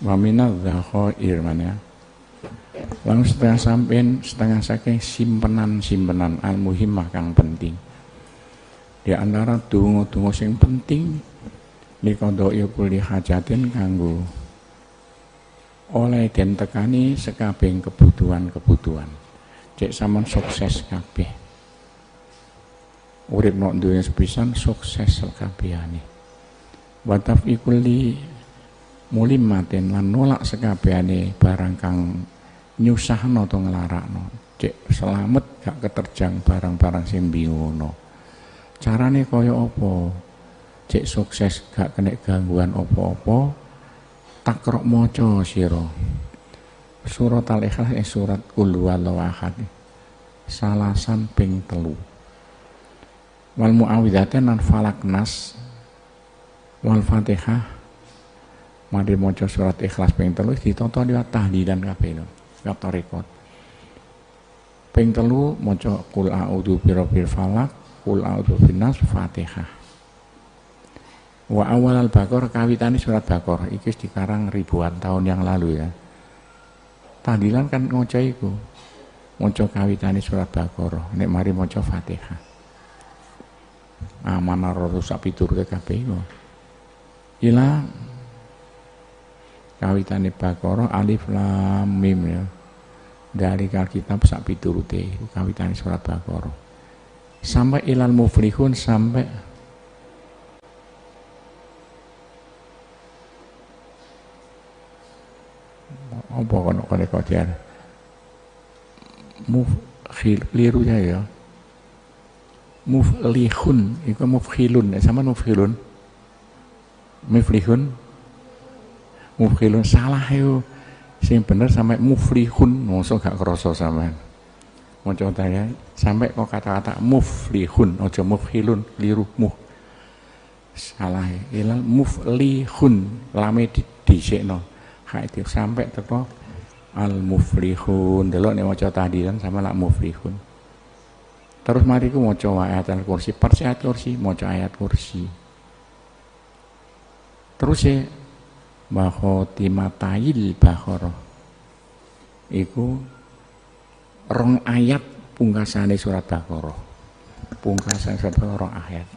wa minadz dzakhair mana lan setengah sampean setengah saking simpenan-simpenan al muhimmah kang penting. Di antara donga-donga sing penting liqadai kulli hajatin kanggo oleh den tekani sekabehing kebutuhan-kebutuhan. Cek sampean sukses kabeh. Urip nok dunya sepisan sukses sekabehane. Wa tafiquli mulimatin lan nolak sekabehane barang kang nyusahno to nglarakno. Cek selamat gak keterjang barang-barang sing bingono. Carane kaya apa? Cek sukses gak kena gangguan apa-apa. Takrok maca sira. Surat Al-Ikhlas surat Qul huwallahu ahad. Salasan ping 3. Wal muawwidzatain lan falak nas wal Fatihah. Mari maca surat Ikhlas ping 3 ditonton liwat tahlilan kabeh lho. Kata rekod. Ping 3 maca Qul a'udzu birabbil falaq, Qul a'udzu binnas, Fatihah. Wa awal al-Baqarah kawitane surat Baqarah iki dikarang ribuan tahun yang lalu ya. Tahlilan kan ngoco iku. Maca kawitane surat Baqarah, nek mari maca Fatihah. Amanah rusak piturute kabeh iku. Ila kawitane Baqarah alif lam mim ya. Dari Alkitab sak piturute kawitane surat Baqarah. Sampai ilal muflihun sampai apa kono kode-kodean liru ya muflihun itu mufkhilun sama mufkhilun mufkhilun salah yo sing bener sampai muflihun mosok gak kerasa sampean maca ya sampai kok kata-kata muflihun aja mufkhilun liru salah ilal muflihun lame disikno itu sampai teko al muflihun delok nek maca tahlilan sama lak muflihun. Terus mari ku maca ayatul kursi, persi ayat kursi, maca ayat kursi. Terus ya khotimatayil Baqarah. Iku rong ayat pungkasane surat Baqarah. Pungkasan surat Baqarah ayat.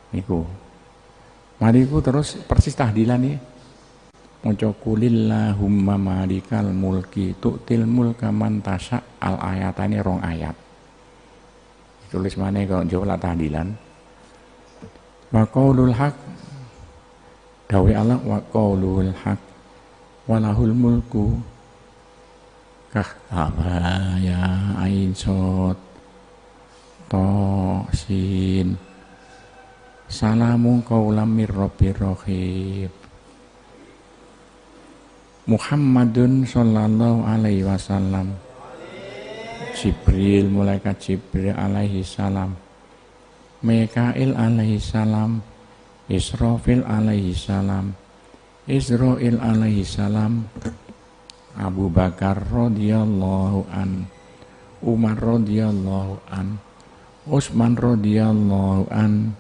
Niku. Mari ku terus persis tahlilan iki. Maca kulillahumma malikal mulki tu'til mulka man tasha al ayatane rong ayat. Tulis maneh kok jawab tahlilan. Wa qaulul haq dawe Allah wa qaulul haq walahul mulku kah ya ain sot to sin salamun qaulam mir rabbir rahim. Muhammadun sallallahu alaihi wasallam. Jibril, malaikat Jibril alaihi salam. Mikail alaihi salam. Israfil alaihi salam. Israil alaihi salam. Abu Bakar radhiyallahu an. Umar radhiyallahu an. Utsman radhiyallahu an.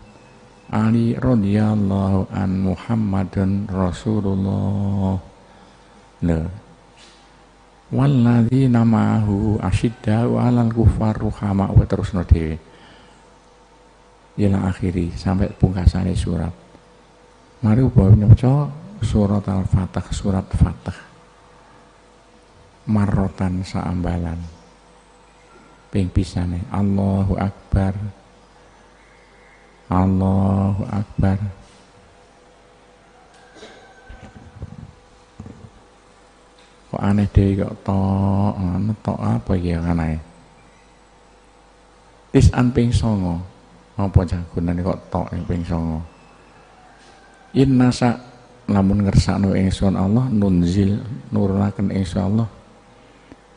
Ali radhiyallahu an. Muhammadun Rasulullah. Walladzina ma'ahu asyidda'u 'alal kuffar ruhama wa terusno dhewe. Ila akhiri sampai pungkasane surat. Mari upawa maca surat Al-Fatah, surat Fatah. Marrotan saambalan. Ping pisane Allahu Akbar. Allahu Akbar. Kok aneh deh kok tok apa ya aneh. Tisan ping 9. Apa jagunane kok tok ping 9. Inna sa lamun ngersakno ingsun Allah nunzil nurulaken ingsun Allah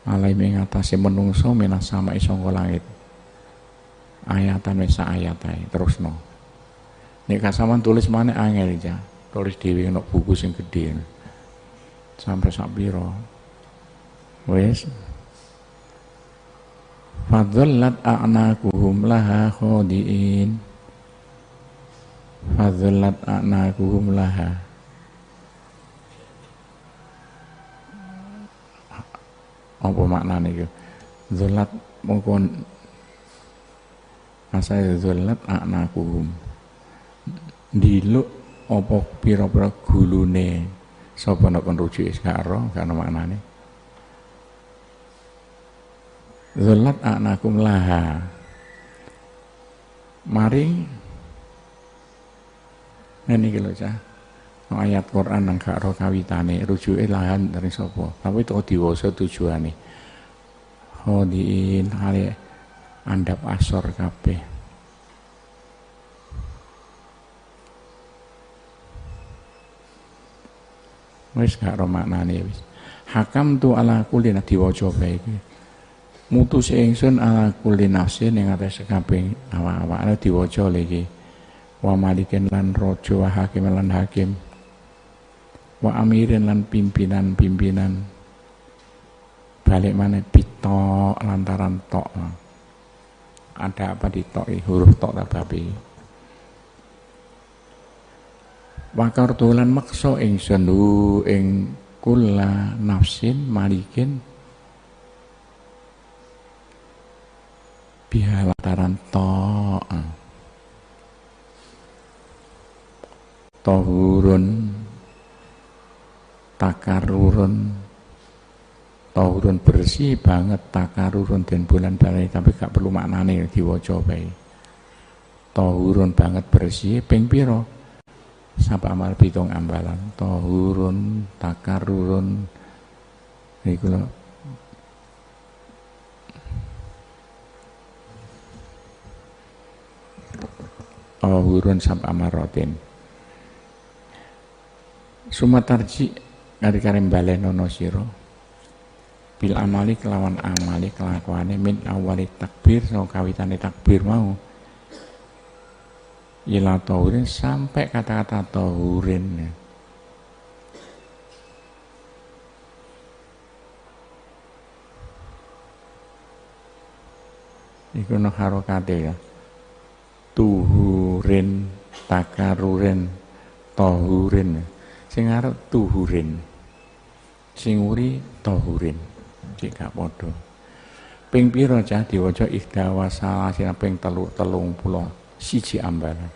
alai ing atase menungso minas sama saka langit. Ayatan wis ayat ae terusno. Nek kasaman tulis maneh angel ya. Tulis dhewe nek buku sing gedhe. Sampai sak pira wis fadhallat a'naquhum laha khodiin fadhallat a'naquhum laha Apa maknane iku? Dzulat mongko asale dzulat anakum. Diluk apa pira-pira gulune sapa nek kon rujuke karo maknane. Dzulat anakum laha. Mari ngene iki lho Cah. Ayat Quran nang gak ro kawitane rujuke lahan dari sapa? Tapi itu diwasa tujuane. Khodiin hale andap asor kabeh. Wis gak ro maknane wis. Hakam tu ala kulli diwaca bae iki. Mutus ingsun ala kulli nafsin ing atas kabeh awak-awakane diwaca lho iki. Wa malikin lan raja wa hakim lan hakim. Wa amirin lan pimpinan balik mana pitok lantaran tok. Ada apa di tok huruf tok tababi. Wakar tulan makso ingsun ing kula nafsin malikin biha lantaran tok. Tohurun takarurun tahurun bersih banget takarurun dan bulan balai tapi gak perlu maknane diwaca bae. Tahurun banget bersih ping pira? Sapa amal pitung ambalan. Tahurun takarurun iku lho. Tahurun sapa amaratin. Sumatarji kari-kari balenono sira bil amali kelawan amali kelakuane min awali takbir so kawitane takbir mau ila taurin sampai kata-kata taurin iku no harokate ya tuhurin takarurin tohurin sing arep tuhurin sing uri tohurin jika padha ping pira Cah diwaca ihdawa salasina ping 30 siji ambalan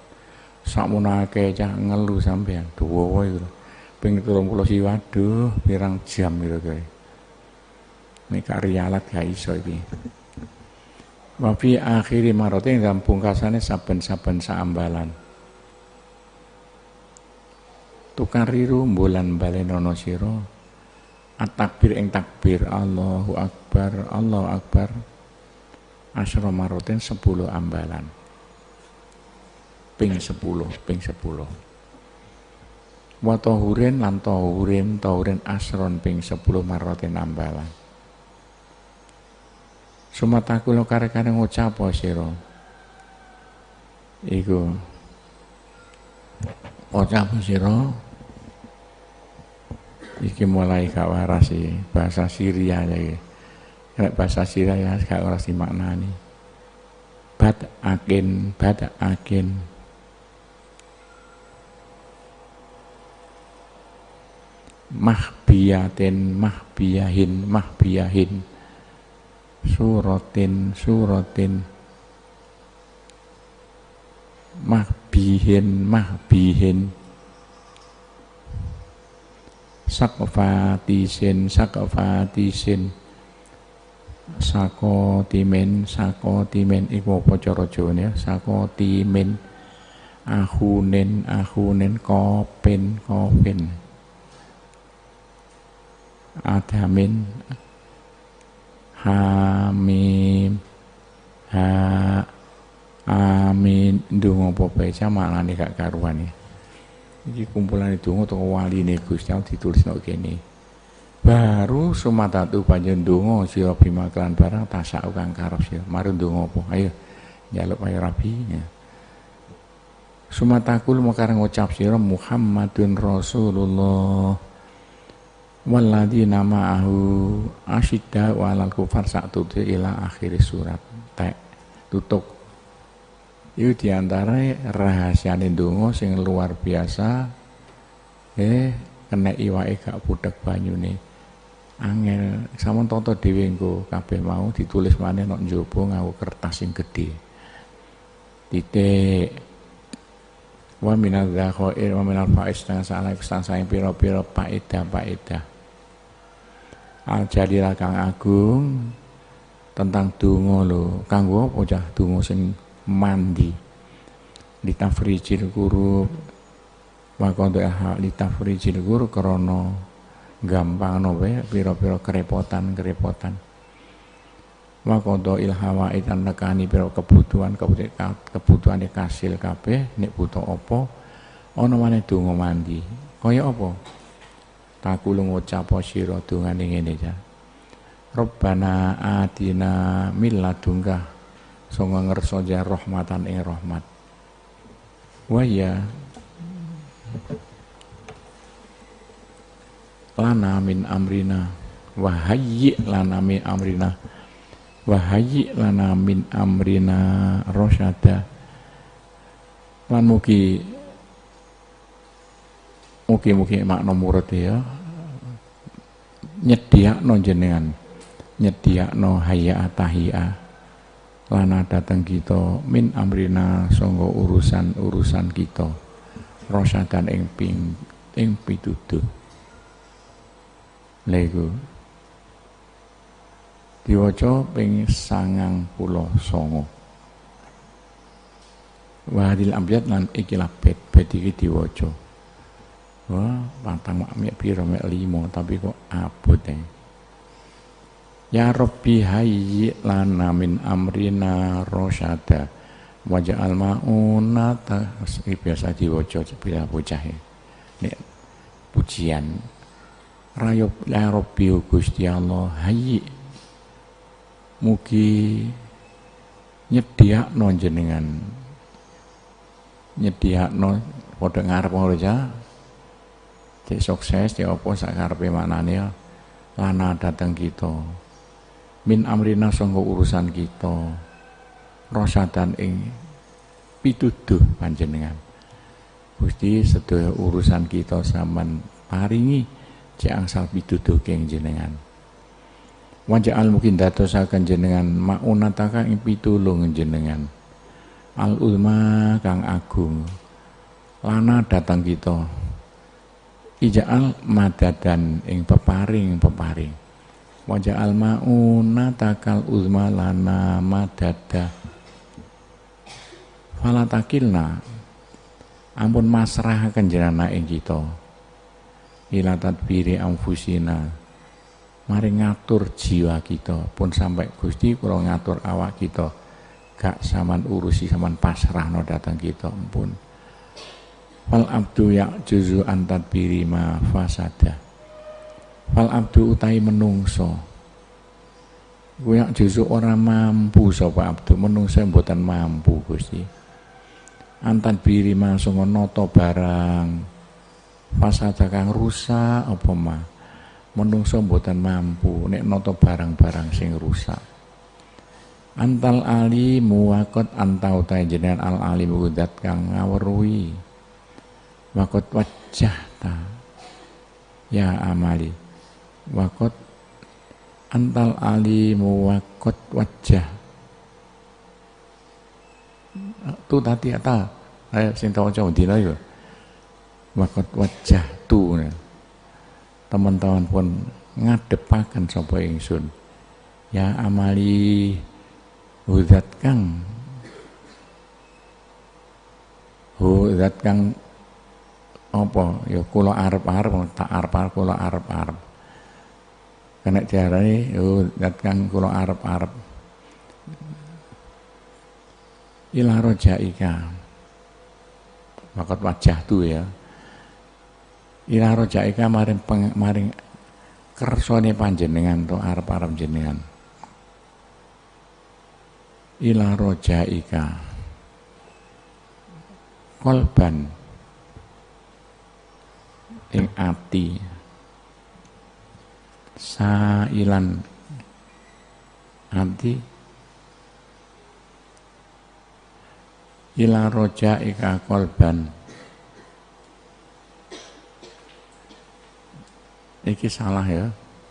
sakmono akeh Cah ngelu sampean dawa iku ping 30 siji waduh pirang jam kira-kira nek rialat gak iso iki wa fi akhiri marate dalam pungkasane saben-saben saambalan tukariru bulan balenono sira at-takbir ing takbir Allahu Akbar asyra maroten 10 ambalan ping 10 wa tahurin lan tahurin asron ping 10 maroten ambalan sumataku lo kare-kare ngucap sira iku ngucap sira iki mulai gak waras iki bahasa Syria ya iki. Nek bahasa Syria ya gak waras maknani. Badakin mahbiyahin suratin mahbihin sakofatisin sakotimen iku apa cara Jawane sakotimen ahunen kopin adamin hamim amin ndonga apa bae maknane gak karuan iki. Iki kumpulan donga utawa waline Gusti Allah ditulisno kene. Baru sumatatu panjen donga sira bima kelan barang tasau kang karep sira. Mari donga apa? Ayo njaluk ayo rabi. Ya. Sumatakul makarang ngucap sira Muhammadun Rasulullah walladzi nama'ahu asyidda walal kufar sa'tuti ila akhir surat. Tek tutup. Itu diantara rahasiane donga sing luar biasa kena iwake gak budhek banyune angel sampun tata dhewe engko kabeh mau ditulis maneh nek njaba nganggo kertas sing gedhe. Titik wa minadz zakhair wa minal faiz dan salah saing pira-pira faedah al jalil kang agung tentang donga lho. Kanggo apa cah donga sing mandi litafrijil guru wa qadha litafrijil guru krana gampangno wae pira-pira kerepotan wa qadha ilhawa itan nekani pira kebutuhane kasil kabeh nek butuh apa ana maneh donga mandi kaya apa takulu ngucap sira dongane ngene ja Rabbana atina min ladunka sanga ngersa jan rahmatan ing rahmat wa ya lana min amrina wa hayyi lana min amrina wa hayyi lana min amrina rasyada lan mugi makna murad ya nyediakno jenengan nyediakno hayya tahiyya lana dateng kita min amrina sangga urusan kita rasyadan ing pituduh lego diwaca ping 99 wadil ambyat lan ikilah bet iki diwaca wah patang mek pira mek 5 tapi kok abot ya Rabbi hayyi lana min amrina rasyada waja'al ma'unata biasa diwaca bila bocah nek pujian rayop ya Rabbi Gusti Allah hayyi mugi nyediakno jenengan nyediakno padha ngarep ngono ya cek sukses cek apa sakarepe maknane ya lana dateng kita min amrina sangga urusan kita rasadan ing pituduh panjenengan Gusti sedaya urusan kita sampean paringi cek angsal pituduh keng jenengan waja'al mungkin dadosaken jenengan maunataka ing pitulung jenengan al ulma kang agung lana datang kita ija'al madadan ing peparing waja'al maunatakal ulma lana madada falatakilna ampun masrahaken jenengan ing kita ila tadbiri anfusina mari ngatur jiwa kita pun sampai Gusti kula ngatur awak kita gak saman urusi saman pasrahno datang kita ampun fal abdu ya juzu antadbiri ma fasada fal abdu utai menungso kuwi juzu ora mampu sapa abdu menungso mboten mampu Gusti antadbiri ma sanga nata barang fasada kang rusak apa mah menungso mboten mampu nek nata barang-barang sing rusak antal alimu waqat antau ta jenengan al alimu zat kang ngawruhi waqat wajah ta ya amali waqat antal alimu waqat wajah tu tadi ata ayo sing tau dina yo waqat wajah tu teman-teman pun ngadepaken sapa ingsun ya amali zat kang apa ya kula arep-arep tak arep-arep kula arep-arep kena diarani zat kang kula arep-arep ila rojaika makat wajah tu ya ila rojaika maring kersane panjenengan to arep-arep jenengan ila rojaika kolban ing ati sailan ati ila rojaika kolban iki salah ya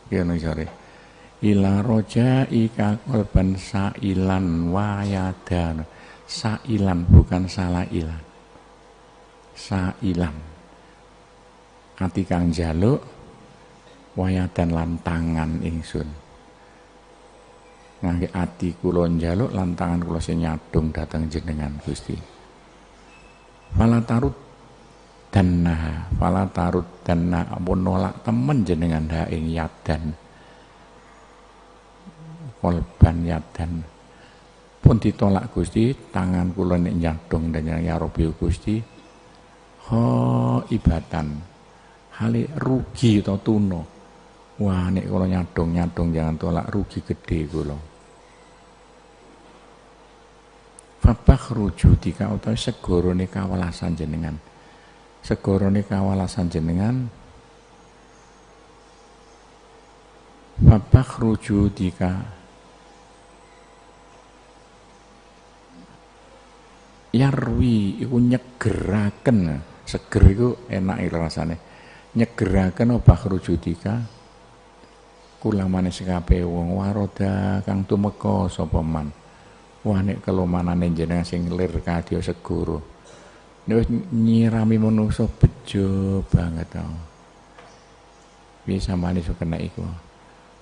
kene sore ila rojaika qalban sailan wayadan sailan bukan salah ilan sailan ati kang njaluk wayadan lan tangan ingsun ngangge ati kula njaluk lan tangan kula sing nyadung dhateng jenengan Gusti fala tarut danna ampun nolak temen jenengan ha ing yadan kolban yadan pun ditolak Gusti tangan kula nek nyadung dan ya Rabbi Gusti ibatan hale rugi atau tuna wah nek kula nyadung jangan tolak rugi gede kula fabah rujudika utawi segorone kawelasan jenengan fabah rujudika yarwi iku nyegeraken seger iku enak rasane nyegeraken obah rujudika kulamane sekabeh wong waroda kang tumeka sapa man wah nek kelumanane jenengan sing lir kadya segoro nek nyirami manusa bejo banget to piye sampeyan iso kena iku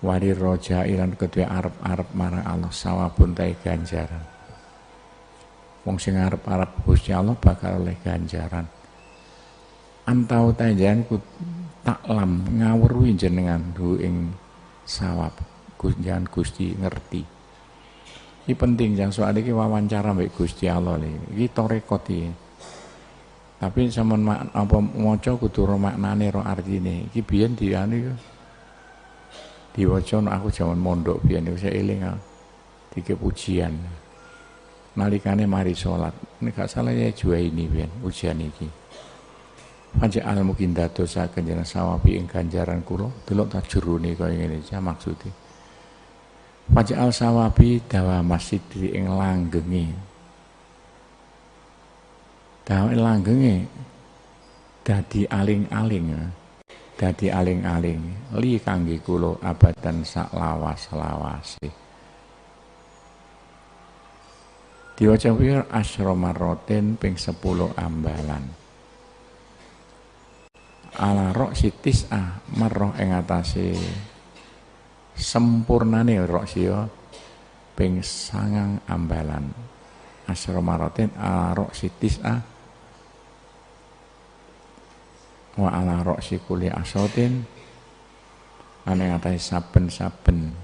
wari roja ilan kedue arep-arep marang Allah sawabun tae ganjaran wong sing arep-arep Gusti Allah bakal oleh ganjaran. Antau tajan ku taklam ngawruhi jenengan du ing sawab. Gusti ngerti. Iki penting jan soal iki wawancara mbek Gusti Allah iki torekot iki. Tapi sampean apa maca kudu ro maknane ro artine. Iki biyen diane diwaca aku jaman mondok biyen iku saya eling iki pujian. Nalikane mari salat nek gak salah ya Juwaini pian ujian iki Faja'al mungkin dadosaken jenengan sawabi ing ganjaran kula delok ta jerone kaya ngene iki maksude Faja'al sawabi dawa masjid ing langgenge dadi aling-aling li kangge kula abadan sak lawas-lawase diwaca wir asyra marraten ping 10 ambalan ala rok sitis marrah ing atase sempurnane rok sia ping 9 ambalan asyra marraten ala rok sitis wa ala rok sikuli asotin ane atase saben-saben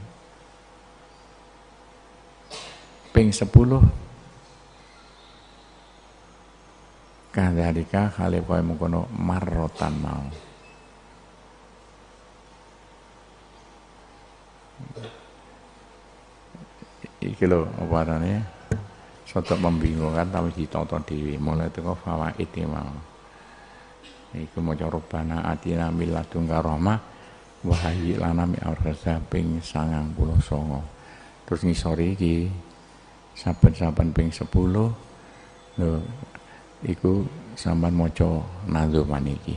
ping 10 kadhalika kale kowe mengkono marrotan mau iki lho apa arane soto membingungkan tapi ditata dhewe mulai teko fawaid iki mau iku maca robana atina min ladunka rahmah wa hayyi lana min amrina ping 99 terus ngisori iki saben-saben ping 10 lho iku sampean maca nadzuman iki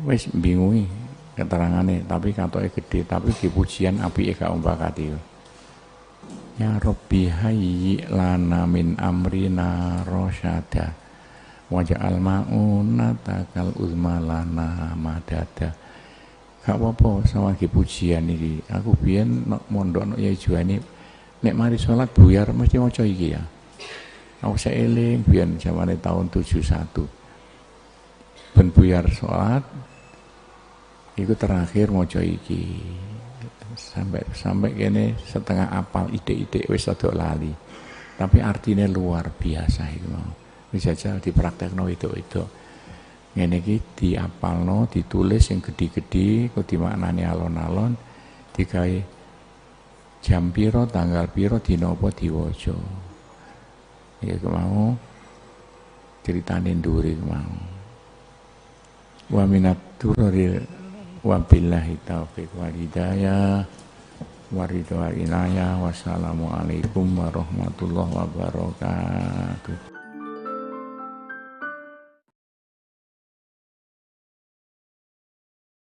wis bingungi keterangane tapi katoke gede tapi dipujian apike gak umpakati ya Rabbi hayyi lana min amrina rasyada waja'al ma'unata kal uzma lana madada gak apa-apa sawagi pujian iki aku biyen mondok ya Juwani nek mari salat buyar mesti maca iki ya aku seeling biyen zamane tahun 71 ben buyar salat iku terakhir maca iki sampai kene setengah apal ide-ide wis rada lali tapi artinya luar biasa iku mau wis jajal dipraktekno itu ngene iki diapalno ditulis sing gedhi-gedhi kok dimaknani alon-alon digawe jam pira tanggal pira dina apa diwaca ya mau ceritane nduri mau wa minat turri wa billahi taufiq wal hidayah wa ridha inayah wassalamu alaikum warahmatullahi wabarakatuh.